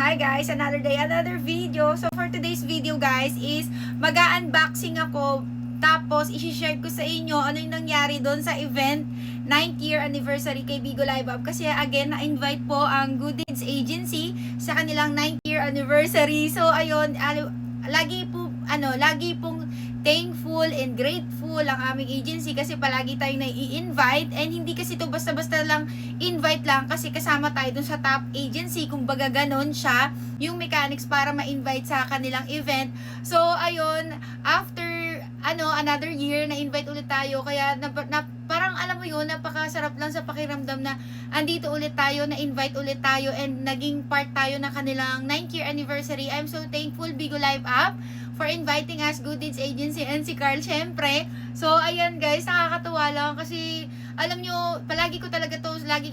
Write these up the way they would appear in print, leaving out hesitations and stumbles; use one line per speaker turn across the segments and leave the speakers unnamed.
Hi guys, another day, another video. So for today's video guys is mag-unboxing ako. Tapos i-share ko sa inyo ano yung nangyari doon sa event 9th year anniversary kay Bigo Live Up. Kasi again, na-invite po ang Good Deeds Agency sa kanilang 9th year anniversary. So ayun, lagi pong thankful and grateful ang aming agency kasi palagi tayong nai-invite, and hindi kasi to basta-basta lang invite lang kasi kasama tayo dun sa top agency, kumbaga ganon siya yung mechanics para ma-invite sa kanilang event. So ayun, after another year na-invite ulit tayo, kaya parang alam mo yun, napakasarap lang sa pakiramdam na andito ulit tayo, na-invite ulit tayo, and naging part tayo ng kanilang 9th year anniversary. I'm so thankful Bigo Live Up for inviting us, Good Deeds Agency, and si Carl syempre. So ayan guys, nakakatuwa lang kasi alam nyo, palagi ko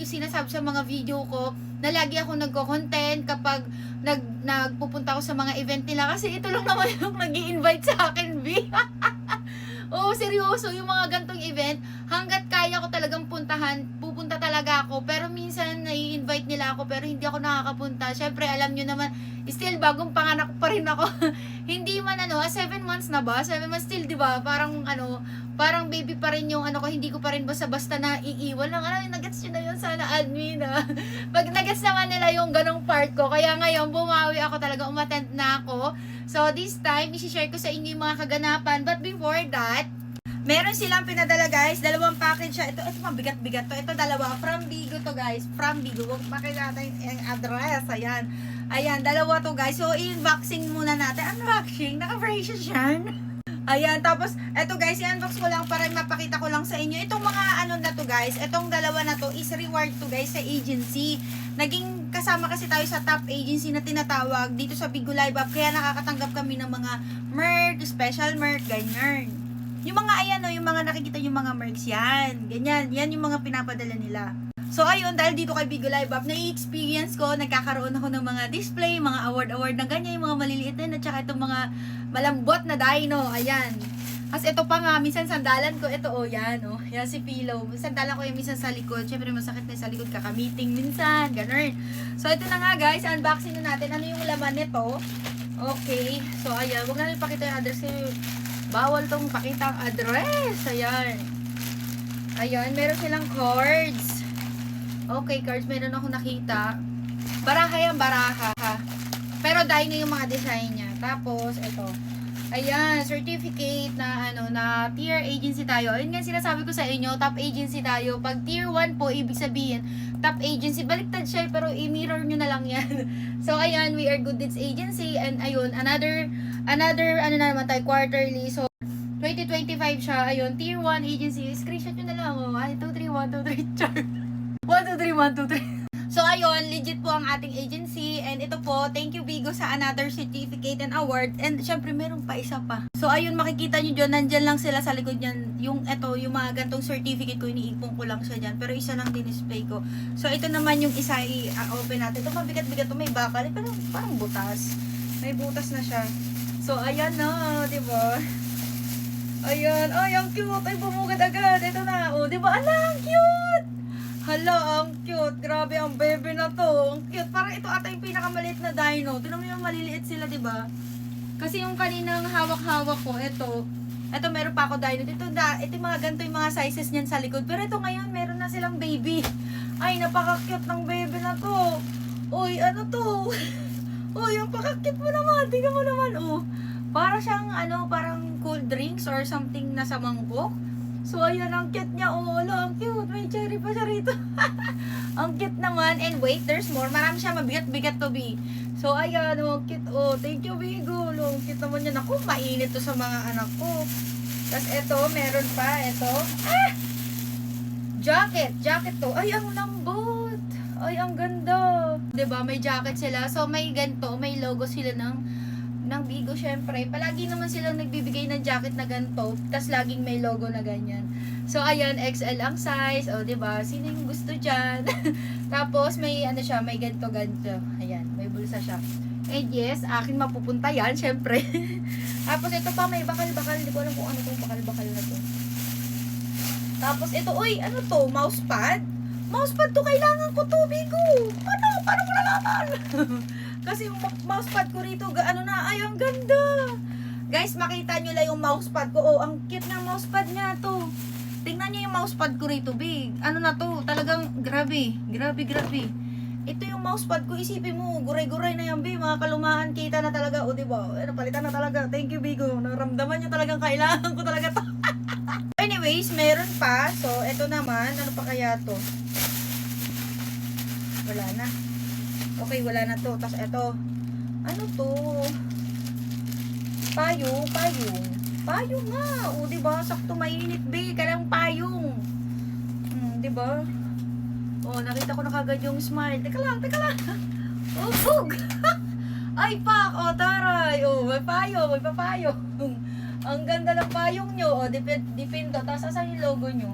sinasabi sa mga video ko na lagi ako nagko-content kapag nagpupunta ako sa mga event nila, kasi ito lang naman yung nag-i-invite sa akin, B. Oo, seryoso, yung mga gantong event, hanggat kaya ko talagang pupunta talaga ako. Pero minsan nai-invite nila ako pero hindi ako nakakapunta. Syempre, alam nyo naman, still bagong panganak pa rin ako. Hindi man 7 months na ba? 7 months still, di ba? Parang baby pa rin yung ko, hindi ko pa rin basta-basta na iiwan lang. Nagets nyo na yun, sana admin Pag nagets naman nila yung ganong part ko, kaya ngayon bumawi ako talaga, umattend na ako. So this time, i-share ko sa inyo yung mga kaganapan. But before that, meron silang pinadala guys, dalawang package siya. Ito mabigat-bigat to. Ito dalawa, from Bigo to guys. From Bigo, huwag pakita natin yung address. Ayan, dalawa to guys. So i-unboxing muna natin. Unboxing, naka-braces yan. Ayan, tapos, eto guys, i-unbox ko lang para mapakita ko lang sa inyo. Itong mga na to guys, itong dalawa na to is reward to guys sa agency. Naging kasama kasi tayo sa top agency na tinatawag dito sa Bigo Live Up. Kaya nakakatanggap kami ng mga merch, special merch, ganyan. Yung mga yung mga nakikita yung mga merch yan. Ganyan, yan yung mga pinapadala nila. So ayun, dahil dito kay Bigo Live Up, na-experience ko, nagkakaroon ako ng mga display, mga award na ganyan, yung mga maliliit din, at saka itong mga malambot na dino, ayan. Kasi ito pa nga, minsan sandalan ko, ito yan si pillow. Sandalan ko yung minsan sa likod, syempre masakit na sa likod, kakamiting minsan, ganun. So ito na nga guys, unboxing na natin, ano yung laman nito. Okay, so ayan, huwag na ipakita yung address kasi bawal tong pakita ang address, ayan, meron silang cards. Okay, cards, meron ako nakita. Baraha yan, baraha. Pero dahil na yung mga design niya. Tapos, ito. Ayan, certificate na na tier agency tayo. Ayun nga sinasabi ko sa inyo, top agency tayo. Pag tier 1 po, ibig sabihin, top agency. Baliktad siya, pero i-mirror nyo na lang yan. So, ayan, we are Good Deeds Agency. And ayun, another na naman tayo, quarterly. So, 2025 siya. Ayun, tier 1 agency. Screenshot nyo na lang. 1, 2, 3, 1, 2, 3, char. 1, 2, 3, 1, 2, 3. So, ayun, legit po ang ating agency. And ito po, thank you Bigo sa another certificate and award. And syempre, meron pa isa pa. So, ayun, makikita nyo dyan, nandyan lang sila sa likod nyan. Yung mga gantong certificate ko, iniipon ko lang siya dyan. Pero isa lang din-display ko. So, ito naman yung isa, i-open natin. Ito, mabigat-bigat to, may bakal. Pero parang butas. May butas na siya. So, ayan na, diba? Ayan, ay, ang cute. Ay, bumugad agad. Ito na, diba? Ala, ang cute! Hala, ang cute. Grabe, ang bebe na to. Ang cute. Parang ito ata yung pinakamaliit na dino. Tignan mo yung maliliit sila, diba? Kasi yung kaninang hawak-hawak ko, ito meron pa ako dino. Ito yung mga ganito yung mga sizes niyan sa likod. Pero ito ngayon, meron na silang baby. Ay, napaka-cute ng bebe na to. Uy, ano to? Uy, ang paka-cute mo naman. Tingnan mo naman, Para siyang, parang cold drinks or something na sa mangkok. So, ayan, ang cute niya. Ang cute. May cherry pa siya rito. Ang cute naman. And wait, there's more. Marami siya, mabigat-bigat to, B. So, ayan, cute. Thank you, Bigo. Ang cute naman yan. Ako, mainit to sa mga anak ko. Tapos, ito, meron pa. Ito. Jacket to. Ay, ang lambot. Ay, ang ganda. Diba, may jacket sila. So, may ganito. May logo sila ng Bigo, syempre. Palagi naman silang nagbibigay ng jacket na ganito, tas laging may logo na ganyan. So, ayan, XL ang size. Diba? Sino yung gusto dyan? Tapos, may siya, may ganito. Ayan, may bulsa siya. And yes, akin mapupunta yan, syempre. Tapos, ito pa, may bakal-bakal. Hindi ko alam kung ano itong bakal-bakal na to. Tapos, ito, ano to? Mousepad? Mousepad to, kailangan ko to, Bigo. Paano mo nalaman? Kasi yung mousepad ko rito, ano na, ay, ang ganda. Guys, makita nyo lang yung mousepad ko. Oh, ang cute ng mousepad niya to. Tingnan nyo yung mousepad ko rito, big. Ano na to, talagang grabe. Grabe. Ito yung mousepad ko, isipin mo, guray-guray na yan, big. Mga kalumaan, kita na talaga. O, diba? Napalitan na talaga. Thank you, Bigo. Naramdaman nyo talagang kailangan ko talaga to. Anyways, meron pa. So, ito naman. Ano pa kaya to? Wala na. Okay, wala na to. Tapos ito. Ano to? Payong. Payong nga. O, diba? Sakto mainit, be. Kailang payong. Diba? O, nakita ko na kagad yung smile. Teka lang. Oh, fug! Ay, pak! O, taray! O, may payong. May papayong. Ang ganda ng payong nyo. O, dipinto. Tapos, asan yung logo nyo?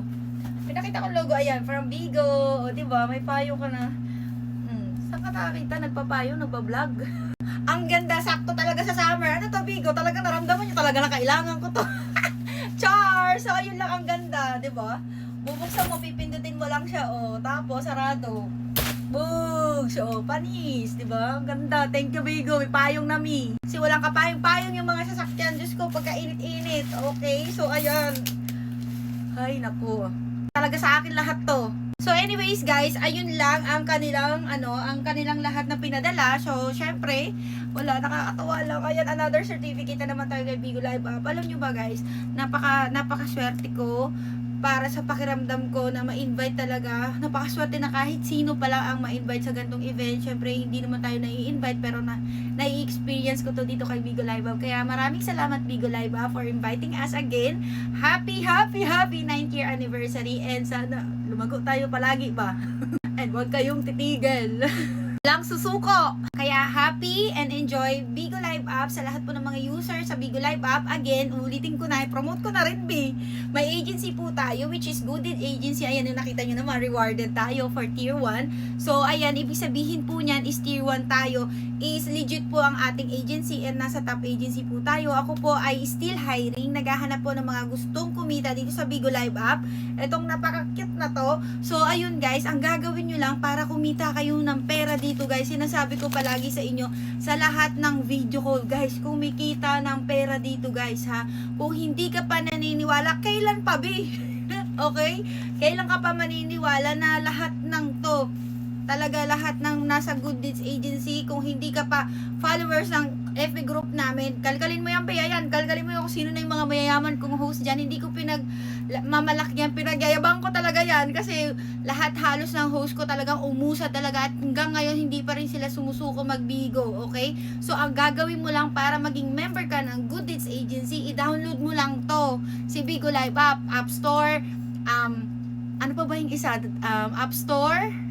Pinakita ko logo. Ayan, from Bigo. O, diba? May payong ka na. Saan ka nakakita? Nagpapayong? Nagpa-vlog? Ang ganda. Sakto talaga sa summer. Ano to, Bigo? Talaga naramdaman nyo. Talaga na kailangan ko to. Char! So, ayun lang ang ganda. Diba? Bubuksan mo, pipindutin mo lang siya. O, tapos, sarado. Bugs! O, panis. Diba? Ang ganda. Thank you, Bigo. May payong na mi. Kasi walang kapayong-payong yung mga sasakyan. Diyos ko, pagkainit-init. Okay? So, ayan. Ay, naku. Talaga sa akin lahat to. So, anyways, guys, ayun lang ang kanilang, ang kanilang lahat na pinadala. So, syempre, wala, nakakatawa lang. Ayan, another certificate na naman tayo kay Bigo Live Up. Alam nyo ba, guys, napakaswerte ko para sa pakiramdam ko na ma-invite talaga. Napakaswerte na kahit sino pala ang ma-invite sa gantong event. Syempre, hindi naman tayo nai-invite, pero nai-experience ko to dito kay Bigo Live Up. Kaya maraming salamat, Bigo Live Up, for inviting us again. Happy 9th year anniversary, and sana lumago tayo palagi ba? And huwag kayong titigil. Lang susuko. Kaya happy and enjoy Bigo Live App sa lahat po ng mga users sa Bigo Live App. Again, ulitin ko na, promote ko na rin, may agency po tayo, which is Good Deed Agency. Ayan, yung nakita nyo naman, rewarded tayo for tier 1. So, ayan, ibig sabihin po niyan is tier 1 tayo, is legit po ang ating agency, and nasa top agency po tayo. Ako po ay still hiring, naghahanap po ng mga gustong kumita dito sa Bigo Live App. Itong napaka-cute na to. So, ayun guys, ang gagawin nyo lang para kumita kayo ng pera dito, guys, sinasabi ko palagi sa inyo, sa lahat ng video ko, guys, kumikita ng pera dito, guys, ha. Kung hindi ka pa naniniwala, kailan pa, okay? Kailan ka pa maniniwala na lahat ng to, talaga lahat ng nasa Good Deeds Agency, kung hindi ka pa followers ng FB group namin, kalkalin mo yan, ayan, kalkalin mo yung kung sino na yung mga mayayaman kong host dyan. Hindi ko mamalaki yan, pinagyayabang ko talaga yan, kasi lahat halos ng host ko talagang umusa talaga, at hanggang ngayon hindi pa rin sila sumusuko magbigo, okay? So, ang gagawin mo lang para maging member ka ng Good Deeds Agency, i-download mo lang to, si Bigo Live App, App Store, ano pa ba yung isa? App Store,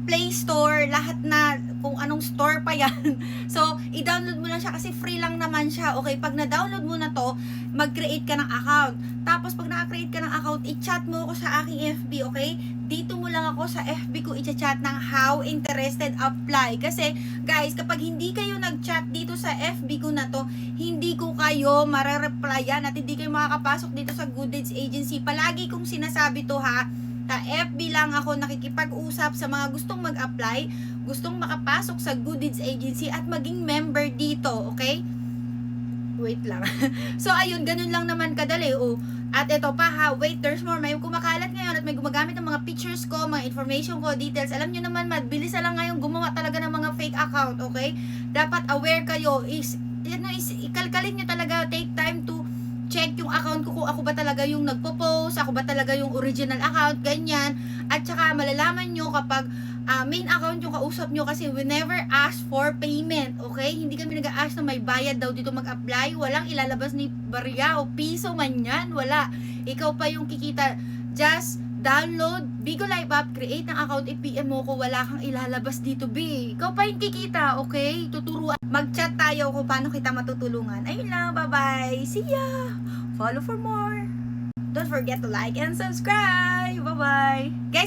Play Store, lahat na, kung anong store pa yan. So, i-download mo lang siya kasi free lang naman siya. Okay, pag na-download mo na to, mag-create ka ng account. Tapos, pag naka-create ka ng account, i-chat mo ako sa aking FB, okay? Dito mo lang ako sa FB ko i-chat ng how interested apply. Kasi, guys, kapag hindi kayo nag-chat dito sa FB ko na to, hindi ko kayo mare-replyan at hindi kayo makakapasok dito sa Good Deeds Agency. Palagi kong sinasabi to, ha? Sa FB lang ako nakikipag-usap sa mga gustong mag-apply, gustong makapasok sa Good Deeds Agency at maging member dito, okay? Wait lang. So, ayun, ganun lang naman kadali. At ito pa ha, wait, there's more. May kumakalat ngayon at may gumagamit ng mga pictures ko, mga information ko, details. Alam nyo naman, mabilis na lang ngayon gumawa talaga ng mga fake account, okay? Dapat aware kayo. Ikalkalin nyo talaga, take time to check yung account ko, kung ako ba talaga yung nagpo-post, ako ba talaga yung original account, ganyan. At saka malalaman nyo kapag main account yung kausap nyo, kasi we never ask for payment, okay? Hindi kami nag-a-ask na may bayad daw dito mag-apply. Walang ilalabas ni barya o piso man yan, wala. Ikaw pa yung kikita. Just download Bigo Live App, create ng account, i-PM mo ko, wala kang ilalabas dito, ikaw pa yung kikita, okay? Tuturuan. Mag-chat tayo kung paano kita matutulungan. Ayun lang, bye-bye. See ya! Follow for more. Don't forget to like and subscribe. Bye-bye. Guys,